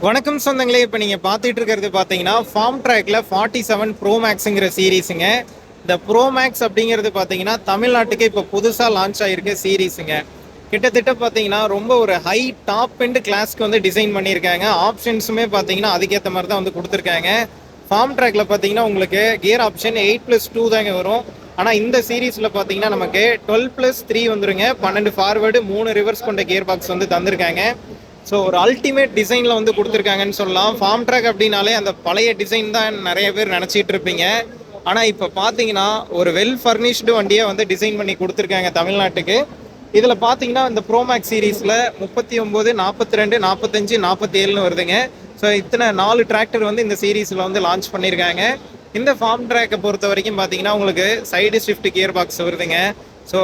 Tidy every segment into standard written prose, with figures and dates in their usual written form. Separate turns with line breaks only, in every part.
வணக்கம் சொந்தங்களே. இப்போ நீங்கள் பார்த்துட்டு இருக்கிறது பார்த்தீங்கன்னா ஃபார்ம் ட்ராக்ல 47 ப்ரோ மேக்ஸுங்கிற சீரீஸுங்க. இந்த ப்ரோ மேக்ஸ் அப்படிங்கிறது பார்த்தீங்கன்னா தமிழ்நாட்டுக்கு இப்போ புதுசாக லான்ச் ஆகிருக்க சீரீஸுங்க. கிட்டத்தட்ட பார்த்தீங்கன்னா ரொம்ப ஒரு ஹை டாப் எண்ட் கிளாஸ்க்கு வந்து டிசைன் பண்ணியிருக்காங்க. ஆப்ஷன்ஸுமே பார்த்தீங்கன்னா அதுக்கேற்ற மாதிரி தான் வந்து கொடுத்துருக்காங்க. ஃபார்ம் ட்ராக்ல பார்த்தீங்கன்னா உங்களுக்கு கியர் ஆப்ஷன் 8+2 தாங்க வரும். ஆனால் இந்த சீரீஸில் பார்த்தீங்கன்னா நமக்கு 12+3 வந்துருங்க. 12 ஃபார்வேர்டு 3 ரிவர்ஸ் கொண்ட கியர் பாக்ஸ் வந்து தந்திருக்காங்க. ஸோ ஒரு அல்டிமேட் டிசைனில் வந்து கொடுத்துருக்காங்கன்னு சொல்லலாம். ஃபார்ம் ட்ராக் அப்படின்னாலே அந்த பழைய டிசைன் தான் நிறைய பேர் நினச்சிட்டு இருப்பீங்க. ஆனால் இப்போ பார்த்தீங்கன்னா ஒரு வெல் ஃபர்னிஷ்டு வண்டியை வந்து டிசைன் பண்ணி கொடுத்துருக்காங்க தமிழ்நாட்டுக்கு. இதில் பார்த்தீங்கன்னா இந்த ப்ரோமேக்ஸ் சீரீஸில் 39, 42, 45, 47 வருதுங்க. ஸோ இத்தனை 4 டிராக்டர் வந்து இந்த சீரீஸில் வந்து லான்ச் பண்ணியிருக்காங்க. இந்த ஃபார்ம் ட்ராக்கை பொறுத்த வரைக்கும் பார்த்தீங்கன்னா உங்களுக்கு சைடு ஷிஃப்ட் கியர் பாக்ஸ் வருதுங்க. ஸோ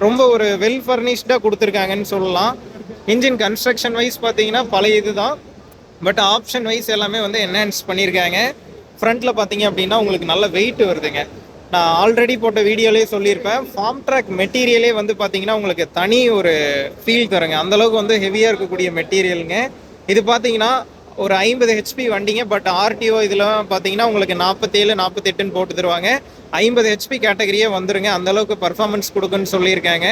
ரொம்ப ஒரு வெல் ஃபர்னிஷ்டாக கொடுத்துருக்காங்கன்னு சொல்லலாம். இன்ஜின் கன்ஸ்ட்ரக்ஷன் வைஸ் பார்த்தீங்கன்னா பழைய இது தான், பட் ஆப்ஷன் வைஸ் எல்லாமே வந்து என்ஹான்ஸ் பண்ணியிருக்காங்க. ஃப்ரண்ட்டில் பார்த்தீங்க அப்படின்னா உங்களுக்கு நல்ல வெயிட் வருதுங்க. நான் ஆல்ரெடி போட்ட வீடியோலேயே சொல்லியிருப்பேன், ஃபார்ம் ட்ராக் மெட்டீரியலே வந்து பார்த்தீங்கன்னா உங்களுக்கு தனி ஒரு ஃபீல் தருங்க. அந்தளவுக்கு வந்து ஹெவியாக இருக்கக்கூடிய மெட்டீரியலுங்க. இது பார்த்தீங்கன்னா ஒரு 50 ஹெச்பி வண்டிங்க. பட் ஆர்டிஓ இதில் பார்த்தீங்கன்னா உங்களுக்கு 47, 48ன்னு போட்டு தருவாங்க. 50 ஹெச்பி கேட்டகரியே வந்துருங்க. அந்தளவுக்கு பர்ஃபார்மன்ஸ் கொடுக்குன்னு சொல்லியிருக்காங்க.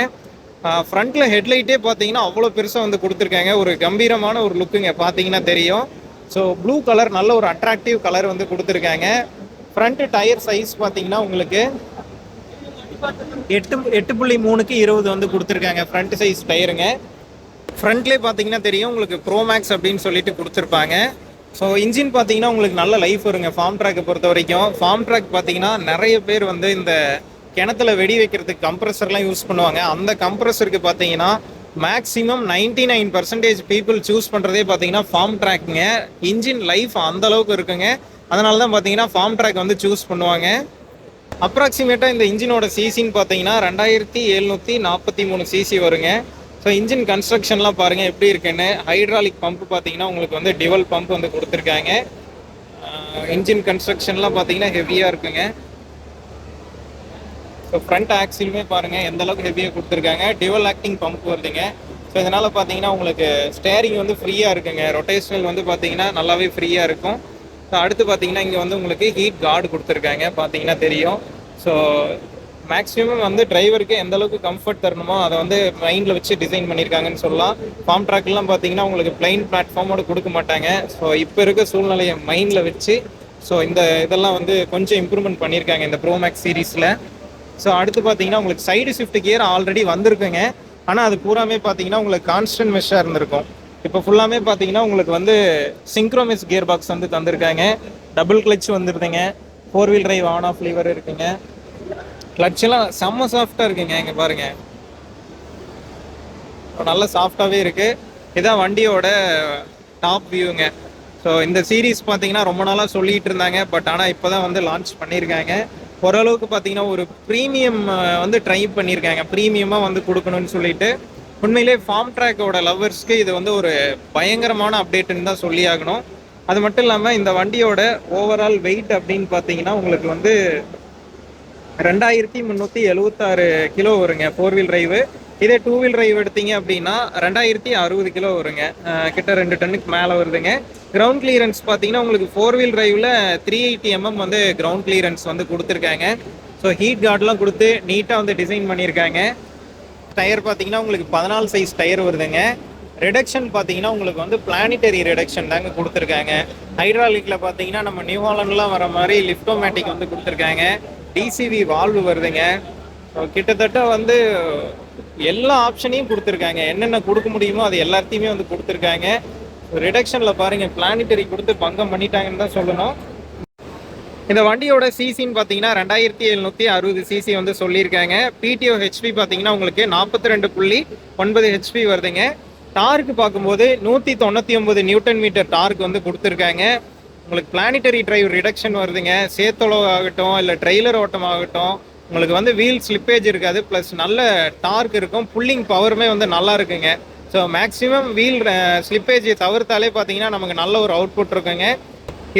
ஃப்ரண்ட்டில் ஹெட்லைட்டே பார்த்தீங்கன்னா அவ்வளோ பெருசாக வந்து கொடுத்துருக்காங்க. ஒரு கம்பீரமான ஒரு லுக்குங்க, பார்த்தீங்கன்னா தெரியும். ஸோ ப்ளூ கலர் நல்ல ஒரு அட்ராக்டிவ் கலர் வந்து கொடுத்துருக்காங்க. ஃப்ரண்ட்டு டயர் சைஸ் பார்த்தீங்கன்னா உங்களுக்கு 8.3க்கு 20 வந்து கொடுத்துருக்காங்க ஃப்ரண்ட் சைஸ் டயருங்க. ஃப்ரண்ட்லேயே பார்த்தீங்கன்னா தெரியும் உங்களுக்கு ப்ரோமேக்ஸ் அப்படின்னு சொல்லிட்டு கொடுத்துருப்பாங்க. ஸோ இன்ஜின் பார்த்தீங்கன்னா உங்களுக்கு நல்ல லைஃப் வருங்க. ஃபார்ம் ட்ராக்கை பொறுத்த வரைக்கும் ஃபார்ம் ட்ராக் பார்த்தீங்கன்னா நிறைய பேர் வந்து இந்த கிணத்துல வெடி வைக்கிறதுக்கு கம்ப்ரஸர்லாம் யூஸ் பண்ணுவாங்க. அந்த கம்ப்ரஸருக்கு பார்த்தீங்கன்னா மேக்ஸிமம் 99% பீப்புள் சூஸ் பண்ணுறதே பார்த்தீங்கன்னா ஃபார்ம் ட்ராக்குங்க. இன்ஜின் லைஃப் அந்தளவுக்கு இருக்குங்க. அதனால தான் பார்த்தீங்கன்னா ஃபார்ம் ட்ராக் வந்து சூஸ் பண்ணுவாங்க. அப்ராக்சிமேட்டாக இந்த இன்ஜினோட சிசின்னு பார்த்தீங்கன்னா 2743 சிசி வருங்க. ஸோ இன்ஜின் கன்ஸ்ட்ரக்ஷன்லாம் பாருங்கள் எப்படி இருக்குன்னு. ஹைட்ராலிக் பம்ப் பார்த்தீங்கன்னா உங்களுக்கு வந்து டிவல் பம்ப் வந்து கொடுத்துருக்காங்க. இன்ஜின் கன்ஸ்ட்ரக்ஷன்லாம் பார்த்தீங்கன்னா ஹெவியாக இருக்குங்க. ஸோ ஃப்ரண்ட் ஆக்சிலுமே பாருங்கள் எந்த அளவுக்கு ஹெவியாக கொடுத்துருக்காங்க. டிவல் ஆக்டிங் பம்ப் வருதுங்க. ஸோ இதனால் பார்த்தீங்கன்னா உங்களுக்கு ஸ்டேரிங் வந்து ஃப்ரீயாக இருக்குங்க. ரொட்டேஷனல் வந்து பார்த்தீங்கன்னா நல்லாவே ஃப்ரீயாக இருக்கும். ஸோ அடுத்து பார்த்தீங்கன்னா இங்கே வந்து உங்களுக்கு ஹீட் கார்டு கொடுத்துருக்காங்க, பார்த்தீங்கன்னா தெரியும். ஸோ மேக்ஸிமம் வந்து டிரைவருக்கு எந்த அளவுக்கு கம்ஃபர்ட் தரணுமோ அதை வந்து மைண்டில் வச்சு டிசைன் பண்ணியிருக்காங்கன்னு சொல்லலாம். ஃபார்ம் ட்ராக்லாம் பார்த்தீங்கன்னா உங்களுக்கு பிளைன் பிளாட்ஃபார்மோடு கொடுக்க மாட்டாங்க. ஸோ இப்போ இருக்க சூழ்நிலையை மைண்டில் வச்சு ஸோ இந்த இதெல்லாம் வந்து கொஞ்சம் இம்ப்ரூவ்மெண்ட் பண்ணியிருக்காங்க இந்த ப்ரோமேக்ஸ் சீரீஸில். ஸோ அடுத்து பார்த்தீங்கன்னா உங்களுக்கு சைடு ஷிஃப்ட் கியர் ஆல்ரெடி வந்திருக்குங்க. ஆனால் அது பூராமே பார்த்தீங்கன்னா உங்களுக்கு கான்ஸ்டன்ட் மெஷ்ஷாக இருந்திருக்கும். இப்போ ஃபுல்லாமே பார்த்தீங்கன்னா உங்களுக்கு வந்து சிங்க்ரோமெஸ் கியர் பாக்ஸ் வந்து தந்திருக்காங்க. டபுள் கிளச் வந்துருதுங்க. 4 wheel drive on off lever இருக்குங்க. கிளட்செல்லாம் செம்ம சாஃப்டாக இருக்குங்க. இங்கே பாருங்கள், நல்ல சாஃப்டாகவே இருக்குது. இதான் வண்டியோட டாப் வியூங்க. ஸோ இந்த சீரீஸ் பார்த்தீங்கன்னா ரொம்ப நாளாக சொல்லிகிட்டு இருந்தாங்க, பட் ஆனால் இப்போ தான் வந்து லான்ச் பண்ணியிருக்காங்க. ஓரளவுக்கு பார்த்தீங்கன்னா ஒரு ப்ரீமியம் வந்து ட்ரை பண்ணியிருக்காங்க, ப்ரீமியமாக வந்து கொடுக்கணும்னு சொல்லிட்டு. உண்மையிலே ஃபார்ம் ட்ராக்கோட லவ்வர்ஸ்க்கு இது வந்து ஒரு பயங்கரமான அப்டேட்டுன்னு தான் சொல்லி ஆகணும். அது மட்டும் இல்லாமல் இந்த வண்டியோட ஓவரால் வெயிட் அப்படின்னு பார்த்தீங்கன்னா உங்களுக்கு வந்து 2376 கிலோ வருங்க 4 வீல் டிரைவு. இதே 2 வீல் டிரைவ் எடுத்தீங்க அப்படின்னா 2060 கிலோ வருங்க. கிட்ட 2 டன்னுக்கு மேலே வருதுங்க. கிரவுண்ட் கிளியரன்ஸ் பார்த்தீங்கன்னா உங்களுக்கு 4 வீல் டிரைவில் 380 mm வந்து கிரவுண்ட் கிளியரன்ஸ் வந்து கொடுத்துருக்காங்க. ஸோ ஹீட் கார்டெலாம் கொடுத்து நீட்டாக வந்து டிசைன் பண்ணியிருக்காங்க. டயர் பார்த்தீங்கன்னா உங்களுக்கு 14 சைஸ் டயர் வருதுங்க. ரிடக்ஷன் பார்த்தீங்கன்னா உங்களுக்கு வந்து பிளானிட்டரி ரிடக்ஷன் தாங்க கொடுத்துருக்காங்க. ஹைட்ராலிக்கில் பார்த்தீங்கன்னா நம்ம நியூ ஹாலண்ட்லாம் வர மாதிரி லிஃப்டோமேட்டிக் வந்து கொடுத்துருக்காங்க. டிசிவி வால்வு வருதுங்க. கிட்டத்தட்ட வந்து எல்லா ஆப்ஷனையும் கொடுத்துருக்காங்க. என்னென்ன கொடுக்க முடியுமோ அது எல்லாத்தையுமே வந்து கொடுத்துருக்காங்க. ரிடக்ஷனில் பாருங்கள், பிளானிட்டரி கொடுத்து பங்கம் பண்ணிட்டாங்கன்னு தான் சொல்லணும். இந்த வண்டியோட சிசின்னு பார்த்தீங்கன்னா 2760 சிசி வந்து சொல்லியிருக்காங்க. பிடிஓ ஹெச்பி பார்த்தீங்கன்னா உங்களுக்கு 42.9 ஹெச்பி வருதுங்க. டார்க்கு பார்க்கும்போது 199 நியூட்டன் மீட்டர் டார்க் வந்து கொடுத்துருக்காங்க. உங்களுக்கு பிளானிட்டரி டிரைவ் ரிடக்ஷன் வருதுங்க. சேத்தளோ ஆகட்டும் இல்லை ட்ரெய்லர் ஓட்டம் ஆகட்டும் உங்களுக்கு வந்து வீல் ஸ்லிப்பேஜ் இருக்காது, ப்ளஸ் நல்ல டார்க் இருக்கும். புல்லிங் பவருமே வந்து நல்லா இருக்குங்க. ஸோ மேக்ஸிமம் வீல் ஸ்லிப்பேஜ் தவிர்த்தாலே பார்த்தீங்கன்னா நமக்கு நல்ல ஒரு அவுட்புட் இருக்குங்க.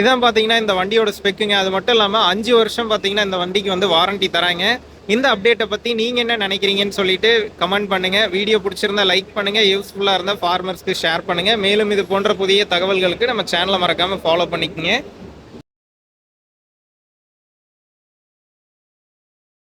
இதான் பார்த்தீங்கன்னா இந்த வண்டியோட ஸ்பெக்குங்க. அது மட்டும் இல்லாமல் 5 வருஷம் பார்த்தீங்கன்னா இந்த வண்டிக்கு வந்து வாரண்டி தராங்க. இந்த அப்டேட்டை பற்றி நீங்கள் என்ன நினைக்கிறீங்கன்னு சொல்லிட்டு கமெண்ட் பண்ணுங்கள். வீடியோ பிடிச்சிருந்தா லைக் பண்ணுங்கள், யூஸ்ஃபுல்லாக இருந்தால் ஃபார்மர்ஸ்க்கு ஷேர் பண்ணுங்கள். மேலும் இது போன்ற புதிய தகவல்களுக்கு நம்ம சேனலை மறக்காமல் ஃபாலோ பண்ணிக்கோங்க.